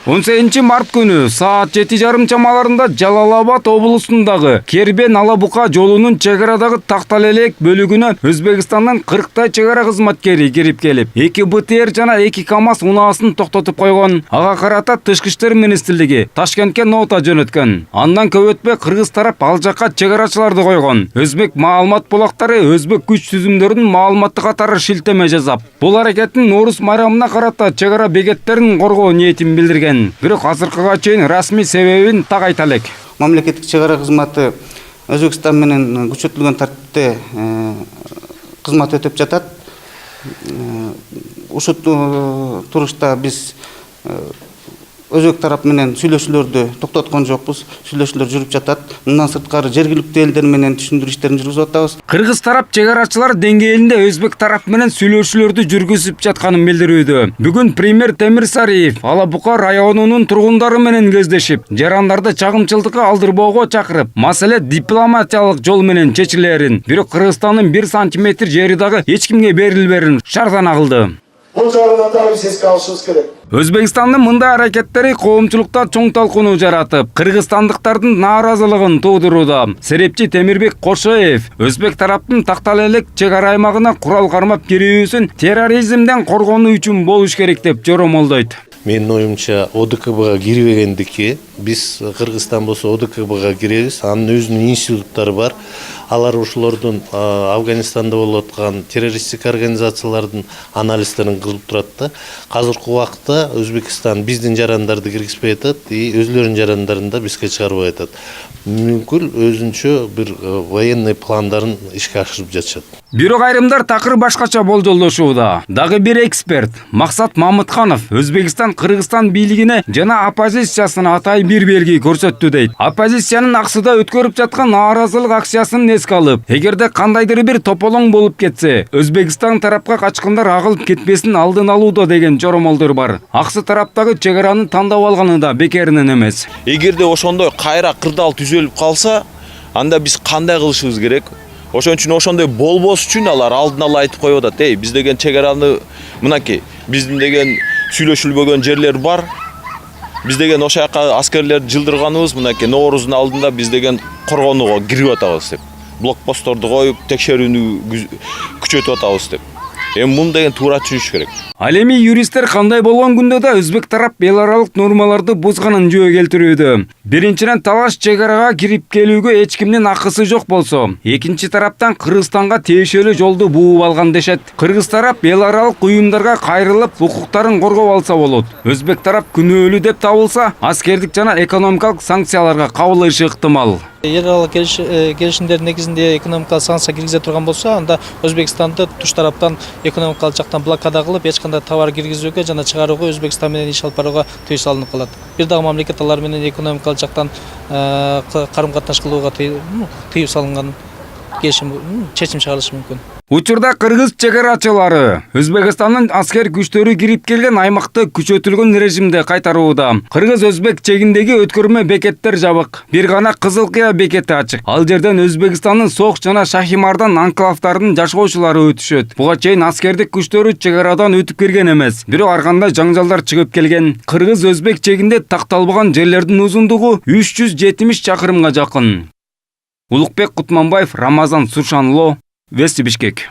18 март күнү саат 7:30 чамаларында Жалал-Абад облусундагы Кербен-Алабука жолунун чек арадагы Тактал-Элек бөлүгүнө Өзбекстандан 40 чек ара кызматкери кирип келип, 2 БТР жана 2 КАМАЗ унаасын токтотуп койгон. Ага карата Тышкы иштер министрлиги Ташкентке нота жөнөткөн. Андан көп өтпөй кыргыз тарап ал жакка чек арачыларды койгон. Өзбек маалымат булактары өзбек күч түзүмдөрүнүн маалыматы катары шилтеме жасап, бул аракеттин Нооруз майрамына карата чек ара бекеттерин коргоо ниетин билдирген. Бирок азыркыга чейин расмий себебин так айта элек. Мамлекеттик чек ара кызматы Өзбекстан менен күчөтүлгөн тартипте кызмат өтөп жатат. Ушул турушта биз өзбек тарап менен сүйлөшүүлөрдү токтоткон жокпуз. Сүйлөшүүлөр жүрүп жатат. Мындан сырткары жергиликтүү элдер менен түшүндүрүү иштерин жүргүзүп атабыз. Кыргыз тарап чек арачылар деңгээлинде өзбек тарап менен сүйлөшүүлөрдү жүргүзүп жатканын билдирүүдө. Бүгүн премьер Темирсариев Алабука районунун тургундары менен кездешип, жарандарды чагымчылыкка алдырбоого чакырып, маселе дипломатиялык жол менен чечилерин, бирок Кыргызстандын 1 сантиметр жери дагы эч кимге берилберин шартана кылды. Бул жагынан да биз эске алышыбыз керек. Өзбекстандын мындай аракеттери коомчулукта чоң талкууну жаратып, кыргызстандыктардын нааразылыгын туудурууда. Серепчи Темирбек Кошоев өзбек тараптын Тактал-Элек чек ара аймагына курал кармап кирүүсүн терроризмден коргонуу үчүн болуш керек деп жоромолдойт. Менин оюмча ОДКБга кирбегендики, биз Кыргызстан болсо ОДКБга киребиз. Анын өзүнүн институттары бар. Алар ушулордун Афганистанда болуп аткан террористтик организациялардын анализдерин кылып турат да. Азыркы убакта Өзбекстан биздин жарандарды киргизбей атат, өзлөрүнүн жарандарын да бизге чыгарбай атат. Мүмкүн өзүнчө бир военный пландарын ишке ашырып жатышат. Бирок айрымдар такыр башкача болжолдошууда. Дагы бир эксперт Максат Мамытканов Өзбекстан Кыргызстан бийлигине жана оппозициясына атай бир белги көрсөттү дейт. Оппозициянын аксыда өткөрүп жаткан нааразылык акциясын эске алып, эгерде кандайдыр бир тополоң болуп кетсе, Өзбекстан тарапка качкындар агылып кетпесин алдын алууда деген жоромолдор бар. Аксы тараптагы чек араны тандап алганы да бекеринен эмес. Эгерде ошондой кайра кырдаал түзөлүп калса, анда биз кандай кылышыбыз керек? Ошон үчүн ошондой болбос үчүн алар алдын ала айтып коюп атат. Биз деген чек араны мынакей, биздин деген сүйлөшүлбөгөн жерлер бар. Биз деген ошол жака аскерлерди жылдырганыбыз мынакей Ноорузун алдында биз деген коргонууга кирип атабыз деп. Блокпостторду коюп, текшерүүнү күчөтүп атабыз деп. Муну деген туура түшүнүш керек. Ал эми юристтер кандай болгон күндө да өзбек тарап эл аралык нормаларды бузганын жөө келтирүүдө. Биринчиден талаш чек арага кирип келүүгө эч кимдин акысы жок болсо, экинчи тараптан Кыргызстанга тиешелүү жолду бууп алган дешет. Кыргыз тарап эл аралык уюмдарга кайрылып, укуктарын коргоп алса болот. Өзбек тарап күнөөлүү деп табылса, аскердик жана экономикалык санкцияларга кабылышы ыктымал. Эл аралык келишимдердин негизинде экономикалык санкция киргизе турган болсо, анда Өзбекстанды туш тараптан экономикалык жактан блокада кылып, эч кандай товар киргизүүгө жана чыгарууга Өзбекстан менен иш алып барууга тыюу салынып калат. Бир дагы мамлекет алар менен экономикалык жактан карым-катнаш кылууга тыюу салынган чечим чыгарылышы мүмкүн. Учурда кыргыз чек арачылары Өзбекстандын аскер күчтөрү кирип келген аймакты күчөтүлгөн режимде кайтарууда. Кыргыз-өзбек чегиндеги өткөрмө бекеттер жабык. Бир гана Кызыл Кыя бекети ачык. Ал жерден Өзбекстандын Соқ жана Шахимардан анклавдардын жашоочулары өтүшөт. Буга чейин аскердик күчтөрү чек арадан өтүп келген эмес. Бирок ар кандай жаңжалдар чыгып келген. Кыргыз-өзбек чегинде такталбаган жерлердин узундугу 370 чакырымга жакын. Улукбек Кутманбаев, Рамазан Суршанло, Вести Бишкек.